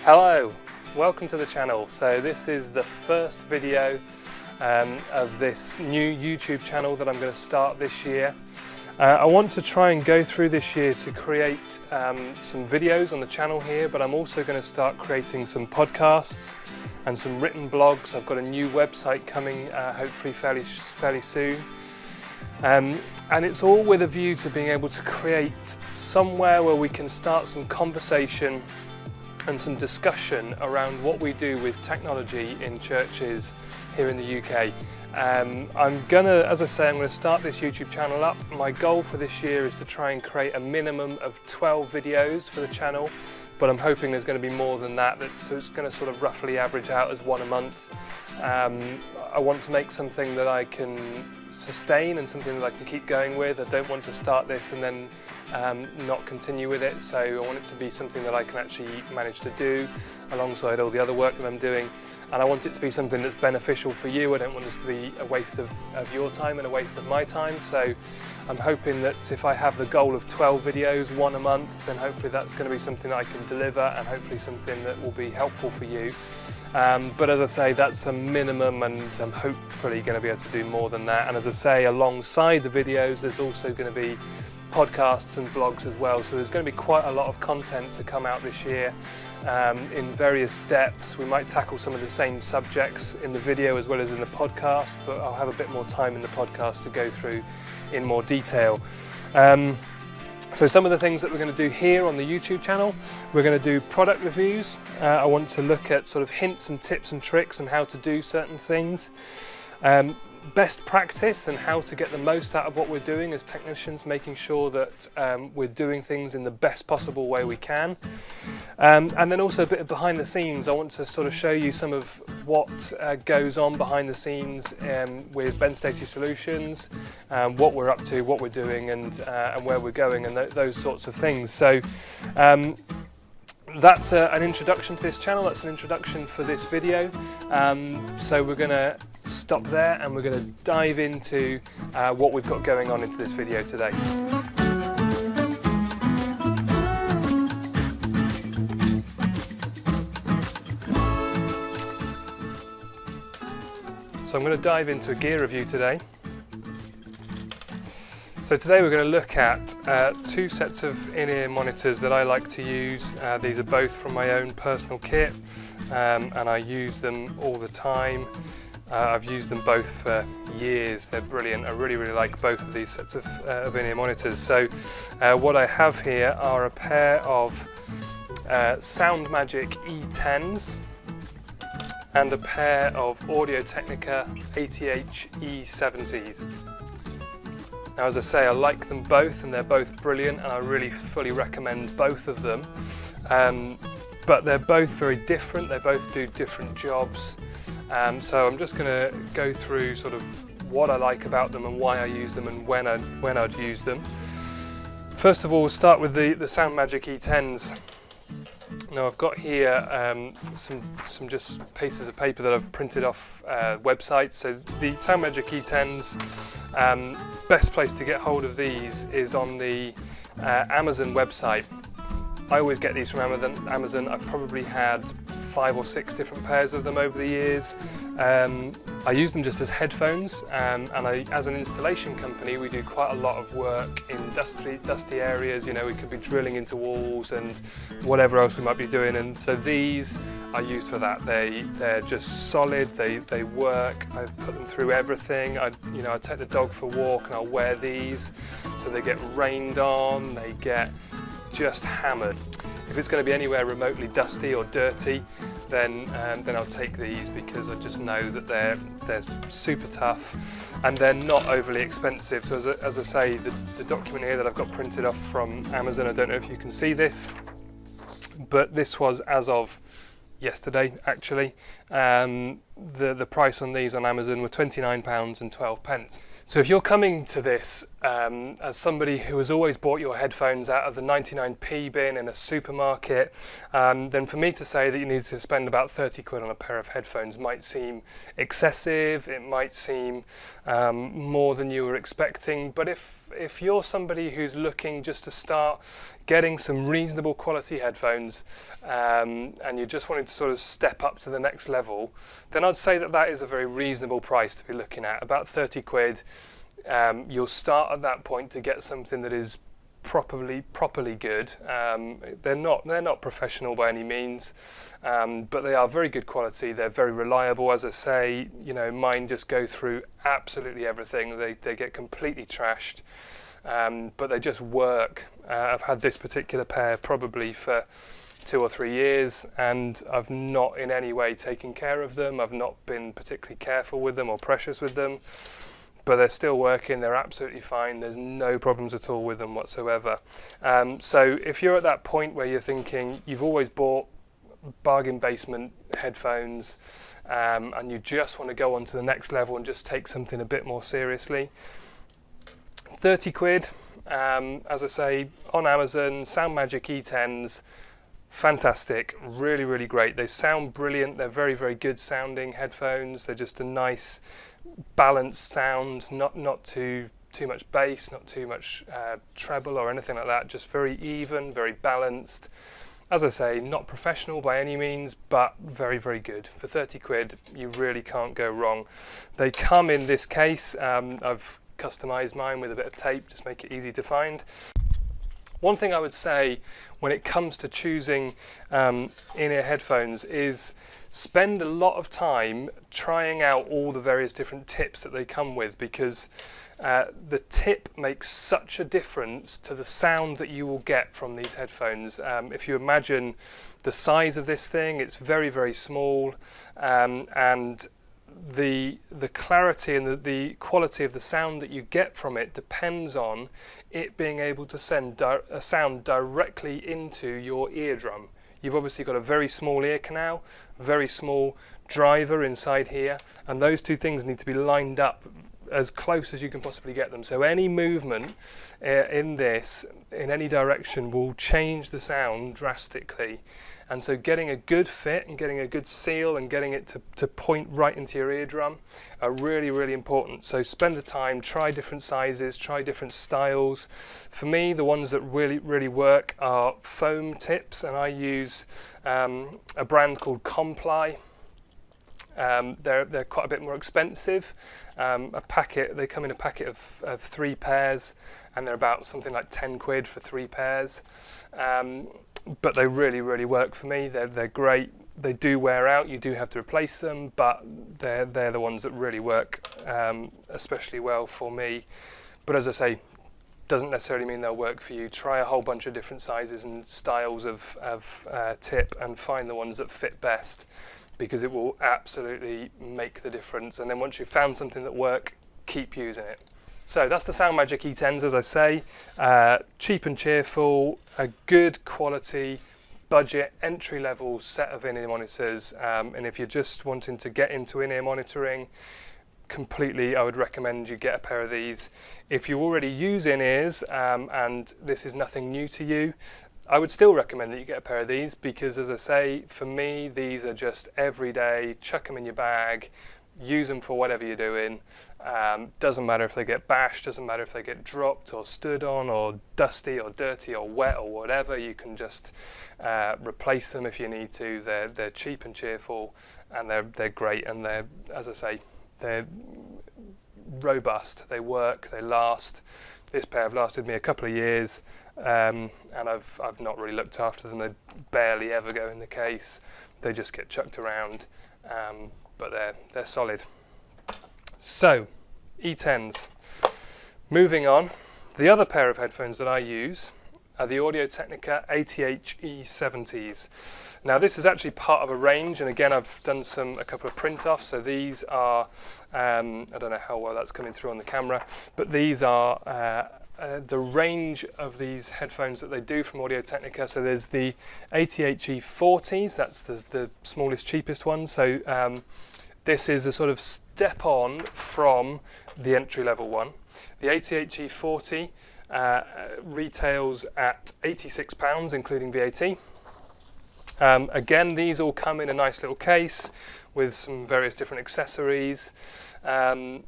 Hello, welcome to the channel. So this is the first video of this new YouTube channel that I'm going to start this year. I want to try and go through this year to create some videos on the channel here, but I'm also going to start creating some podcasts and some written blogs. I've got a new website coming hopefully fairly soon. And it's all with a view to being able to create somewhere where we can start some conversation and some discussion around what we do with technology in churches here in the UK. I'm gonna start this YouTube channel up. My goal for this year is to try and create a minimum of 12 videos for the channel, but I'm hoping there's going to be more than that, so it's going to sort of roughly average out as one a month. I want to make something that I can sustain and something that I can keep going with. I don't want to start this and then not continue with it, so I want it to be something that I can actually manage to do alongside all the other work that I'm doing, and I want it to be something that's beneficial for you. I don't want this to be a waste of your time and a waste of my time, so I'm hoping that if I have the goal of 12 videos, one a month, then hopefully that's going to be something that I can deliver and hopefully something that will be helpful for you. But as I say, that's a minimum, and I'm hopefully going to be able to do more than that. And as I say, alongside the videos, there's also going to be podcasts and blogs as well. So there's going to be quite a lot of content to come out this year in various depths. We might tackle some of the same subjects in the video as well as in the podcast, but I'll have a bit more time in the podcast to go through in more detail. So some of the things that we're going to do here on the YouTube channel, we're going to do product reviews. I want to look at sort of hints and tips and tricks on how to do certain things. Best practice and how to get the most out of what we're doing as technicians, making sure that we're doing things in the best possible way we can. And then also a bit of behind the scenes. I want to sort of show you some of what goes on behind the scenes with Stacey Solutions, what we're up to, what we're doing, and where we're going, and those sorts of things. So that's an introduction to this channel. That's an introduction for this video. So we're going to stop there and we're going to dive into what we've got going on into this video today. So I'm going to dive into a gear review today. So today we're going to look at two sets of in-ear monitors that I like to use. These are both from my own personal kit, and I use them all the time. I've used them both for years. They're brilliant. I really like both of these sets of in-ear monitors. So what I have here are a pair of SoundMAGIC E10s and a pair of AudioTechnica ATH E70s. Now, as I say, I like them both and they're both brilliant, and I really fully recommend both of them. But they're both very different. They both do different jobs. So I'm just going to go through sort of what I like about them and why I use them and when I'd use them. First of all, we'll start with the SoundMAGIC E10s. Now I've got here some just pieces of paper that I've printed off websites. So the SoundMAGIC E10s, best place to get hold of these is on the Amazon website. I always get these from Amazon. I've probably had 5 or 6 different pairs of them over the years. I use them just as headphones, and as an installation company, we do quite a lot of work in dusty areas. You know, we could be drilling into walls and whatever else we might be doing, and so these are used for that. They're just solid. They work. I put them through everything. I take the dog for a walk and I'll wear these, so they get rained on. They get just hammered. If it's going to be anywhere remotely dusty or dirty, then I'll take these, because I just know that they're super tough and they're not overly expensive. So as I say, the document here that I've got printed off from Amazon, I don't know if you can see but this was as of yesterday actually. the price on these on Amazon were £29.12. So if you're coming to this as somebody who has always bought your headphones out of the 99p bin in a supermarket, then for me to say that you need to spend about 30 quid on a pair of headphones might seem excessive, it might seem more than you were expecting. But if you're somebody who's looking just to start getting some reasonable quality headphones, and you're just wanting to sort of step up to the next level, then I'd say that that is a very reasonable price to be looking at, about 30 quid. You'll start at that point to get something that is properly good. They're not professional by any means, but they are very good quality. They're very reliable. As I say, you know, mine just go through absolutely everything. They get completely trashed, but they just work. I've had this particular pair probably for 2 or 3 years, and I've not in any way taken care of them. I've not been particularly careful with them or precious with them, but they're still working. They're absolutely fine. There's no problems at all with them whatsoever. So if you're at that point where you're thinking you've always bought bargain basement headphones, and you just want to go on to the next level and just take something a bit more seriously, 30 quid, as I say, on Amazon, SoundMAGIC E10s, fantastic, really great. They sound brilliant. They're very good sounding headphones. They're just a nice balanced sound, not too much bass, not too much treble or anything like that, just very even, very balanced. As I say, not professional by any means, but very good. For 30 quid, you really can't go wrong. They come in this case. I've customized mine with a bit of tape, just make it easy to find. One thing I would say when it comes to choosing in-ear headphones is spend a lot of time trying out all the various different tips that they come with, because the tip makes such a difference to the sound that you will get from these headphones. If you imagine the size of this thing, it's very small, and the clarity and the quality of the sound that you get from it depends on it being able to send a sound directly into your eardrum. You've obviously got a very small ear canal, very small driver inside here, and those two things need to be lined up as close as you can possibly get them. So any movement in this, in any direction, will change the sound drastically. And so getting a good fit and getting a good seal and getting it to point right into your eardrum are really important. So spend the time, try different sizes, try different styles. For me, the ones that really work are foam tips, and I use a brand called Comply. They're quite a bit more expensive. They come in a packet of 3 pairs, and they're about something like 10 quid for 3 pairs. But they really work for me. They're great. They do wear out. You do have to replace them, but they're the ones that really work especially well for me. But as I say, doesn't necessarily mean they'll work for you. Try a whole bunch of different sizes and styles of tip and find the ones that fit best, because it will absolutely make the difference. And then once you've found something that works, keep using it. So that's the SoundMAGIC E10s, as I say. Cheap and cheerful, a good quality, budget, entry-level set of in-ear monitors. And if you're just wanting to get into in-ear monitoring, completely, I would recommend you get a pair of these. If you already use in-ears and this is nothing new to you, I would still recommend that you get a pair of these, because as I say, for me, these are just everyday, chuck them in your bag, use them for whatever you're doing. Doesn't matter if they get bashed, doesn't matter if they get dropped or stood on or dusty or dirty or wet or whatever, you can just replace them if you need to. They're cheap and cheerful, and they're great, and they're, as I say, they're robust, they work, they last. This pair have lasted me a couple of years, and I've not really looked after them. They barely ever go in the case. They just get chucked around, but they're solid. So, E10s. Moving on, the other pair of headphones that I use are the AudioTechnica ATH E70s. Now this is actually part of a range, and again I've done a couple of print-offs, so these are, I don't know how well that's coming through on the camera, but these are the range of these headphones that they do from AudioTechnica. So there's the ATH E40s, that's the smallest, cheapest one. So this is a sort of step on from the entry-level one. The ATH-E40 retails at £86, including VAT. Again, these all come in a nice little case with some various different accessories. But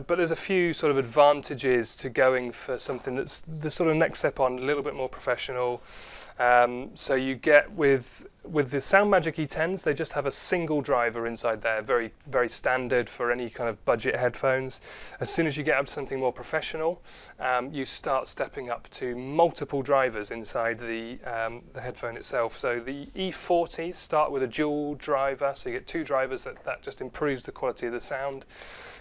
there's a few sort of advantages to going for something that's the sort of next step on, a little bit more professional. So you get with the SoundMAGIC E10s, they just have a single driver inside there, very, very standard for any kind of budget headphones. As soon as you get up to something more professional, you start stepping up to multiple drivers inside the headphone itself. So the E40s start with a dual driver, so you get two drivers. That just improves the quality of the sound.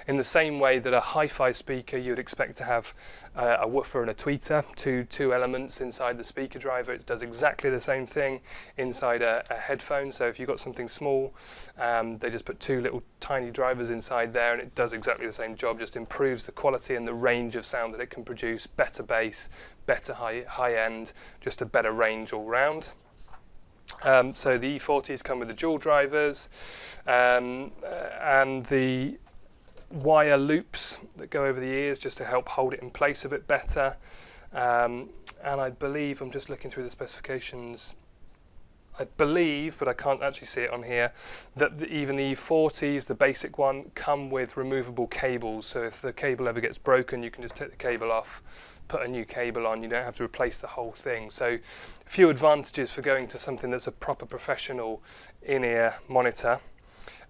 In the same way that a hi-fi speaker, you'd expect to have a woofer and a tweeter, two elements inside the speaker driver. It does exactly the same thing inside a headphone. So if you've got something small, they just put two little tiny drivers inside there, and it does exactly the same job, just improves the quality and the range of sound that it can produce, better bass, better high end, just a better range all round. So the E40s come with the dual drivers, and the wire loops that go over the ears just to help hold it in place a bit better. And I believe, I'm just looking through the specifications, I believe, but I can't actually see it on here, that even the E40s, the basic one, come with removable cables. So if the cable ever gets broken, you can just take the cable off, put a new cable on. You don't have to replace the whole thing. So a few advantages for going to something that's a proper professional in-ear monitor.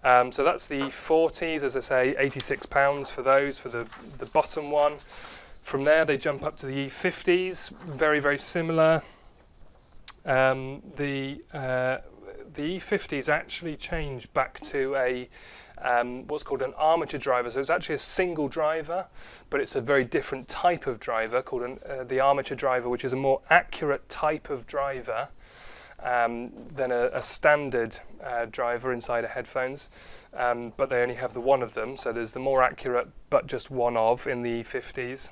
So that's the E40s, as I say, £86 for those, for the bottom one. From there they jump up to the E50s, very, very similar. The E50s actually change back to a what's called an armature driver. So it's actually a single driver, but it's a very different type of driver called the armature driver, which is a more accurate type of driver than a standard driver inside of headphones, but they only have the one of them. So there's the more accurate, but just one of in the E50s.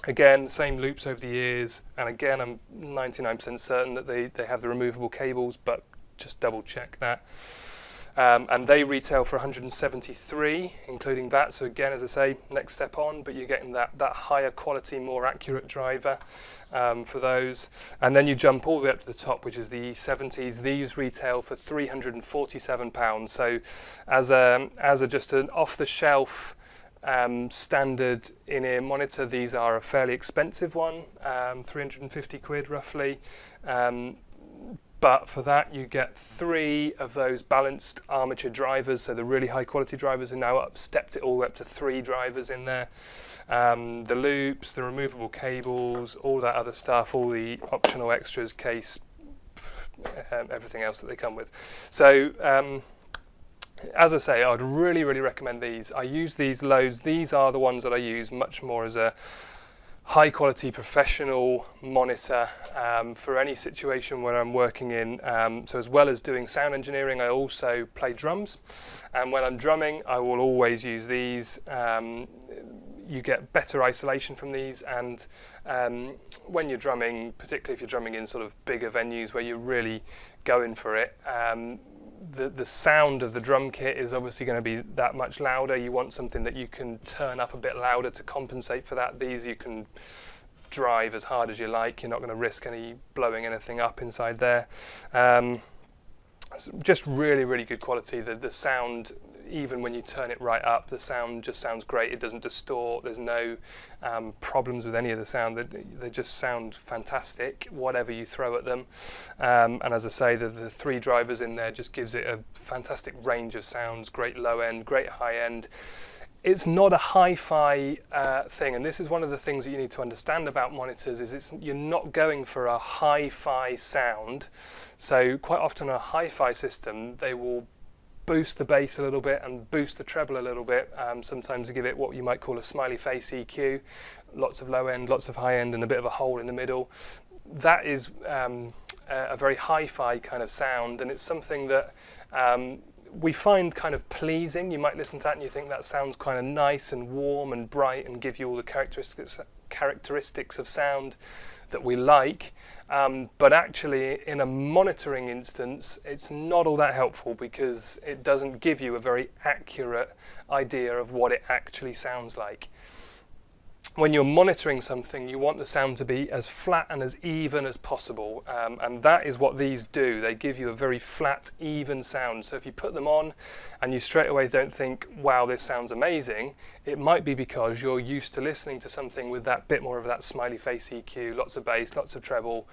Again, same loops over the ears, and again, I'm 99% certain that they have the removable cables, but just double check that. And they retail for 173, including VAT. So again, as I say, next step on, but you're getting that higher quality, more accurate driver for those. And then you jump all the way up to the top, which is the E70s. These retail for £347. So as just an off-the-shelf standard in-ear monitor, these are a fairly expensive one, 350 quid roughly. But for that, you get 3 of those balanced armature drivers. So the really high quality drivers are now stepped it all the way up to 3 drivers in there. The loops, the removable cables, all that other stuff, all the optional extras, case, everything else that they come with. So as I say, I'd really, really recommend these. I use these loads. These are the ones that I use much more as a high quality professional monitor for any situation where I'm working in. So as well as doing sound engineering, I also play drums, and when I'm drumming I will always use these. You get better isolation from these, and when you're drumming, particularly if you're drumming in sort of bigger venues where you're really going for it, the sound of the drum kit is obviously going to be that much louder. You want something that you can turn up a bit louder to compensate for that. These you can drive as hard as you like. You're not going to risk blowing anything up inside there. Just really, really good quality. The sound, even when you turn it right up, the sound just sounds great. It doesn't distort. There's no problems with any of the sound. They just sound fantastic, whatever you throw at them. And as I say, the 3 drivers in there just gives it a fantastic range of sounds, great low end, great high end. It's not a hi-fi thing, and this is one of the things that you need to understand about monitors, is you're not going for a hi-fi sound. So quite often a hi-fi system, they will boost the bass a little bit and boost the treble a little bit, sometimes to give it what you might call a smiley face EQ, lots of low end, lots of high end, and a bit of a hole in the middle. That is a very hi-fi kind of sound, and it's something that we find kind of pleasing. You might listen to that and you think that sounds kind of nice and warm and bright and give you all the characteristics characteristics of sound that we like, but actually in a monitoring instance it's not all that helpful because it doesn't give you a very accurate idea of what it actually sounds like. When you're monitoring something, you want the sound to be as flat and as even as possible, and that is what these do. They give you a very flat, even sound. So if you put them on and you straight away don't think, wow, this sounds amazing, it might be because you're used to listening to something with that bit more of that smiley face EQ, lots of bass, lots of treble,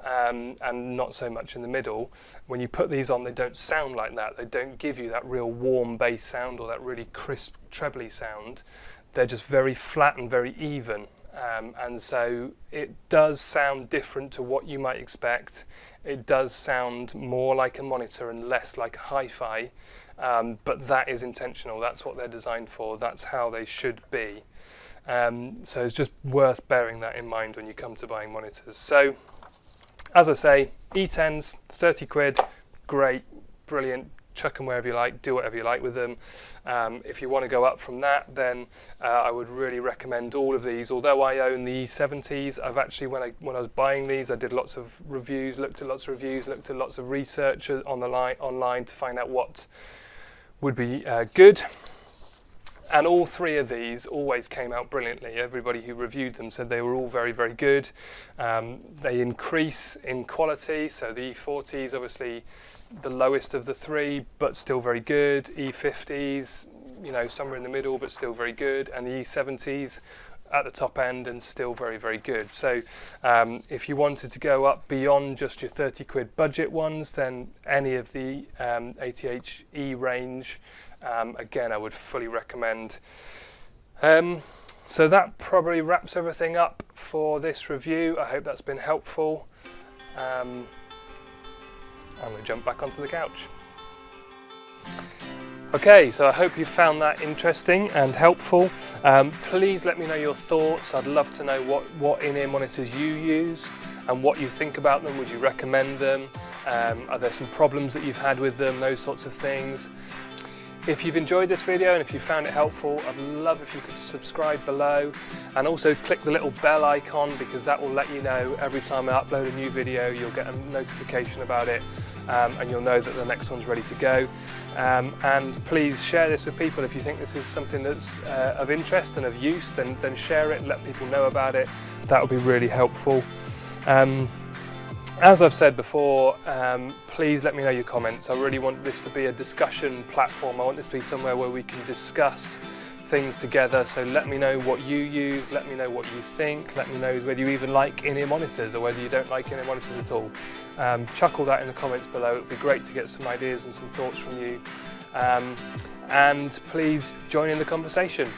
and not so much in the middle. When you put these on, they don't sound like that. They don't give you that real warm bass sound or that really crisp trebly sound. They're just very flat and very even, and so it does sound different to what you might expect. It does sound more like a monitor and less like a hi-fi, but that is intentional. That's what they're designed for. That's how they should be. So it's just worth bearing that in mind when you come to buying monitors. So as I say, E10s, 30 quid, great, brilliant. Chuck them wherever you like, do whatever you like with them. If you want to go up from that, then I would really recommend all of these. Although I own the E70s, I've actually, when I was buying these, I did lots of reviews, looked at lots of reviews, looked at lots of research online to find out what would be good. And all three of these always came out brilliantly. Everybody who reviewed them said they were all very, very good. They increase in quality, so the E40s obviously the lowest of the three, but still very good. E50s, you know, somewhere in the middle, but still very good. And the E70s at the top end and still very, very good. So if you wanted to go up beyond just your 30 quid budget ones, then any of the ATH-E range, again, I would fully recommend. So that probably wraps everything up for this review. I hope that's been helpful. I'm going to jump back onto the couch. Okay, so I hope you found that interesting and helpful. Please let me know your thoughts. I'd love to know what in-ear monitors you use and what you think about them. Would you recommend them? Are there some problems that you've had with them? Those sorts of things. If you've enjoyed this video and if you found it helpful, I'd love if you could subscribe below and also click the little bell icon, because that will let you know every time I upload a new video. You'll get a notification about it, and you'll know that the next one's ready to go. And please share this with people. If you think this is something that's of interest and of use, then share it and let people know about it. That would be really helpful. As I've said before, please let me know your comments. I really want this to be a discussion platform. I want this to be somewhere where we can discuss things together. So let me know what you use, let me know what you think, let me know whether you even like in-ear monitors or whether you don't like in-ear monitors at all. Chuck all that in the comments below. It would be great to get some ideas and some thoughts from you. And please join in the conversation.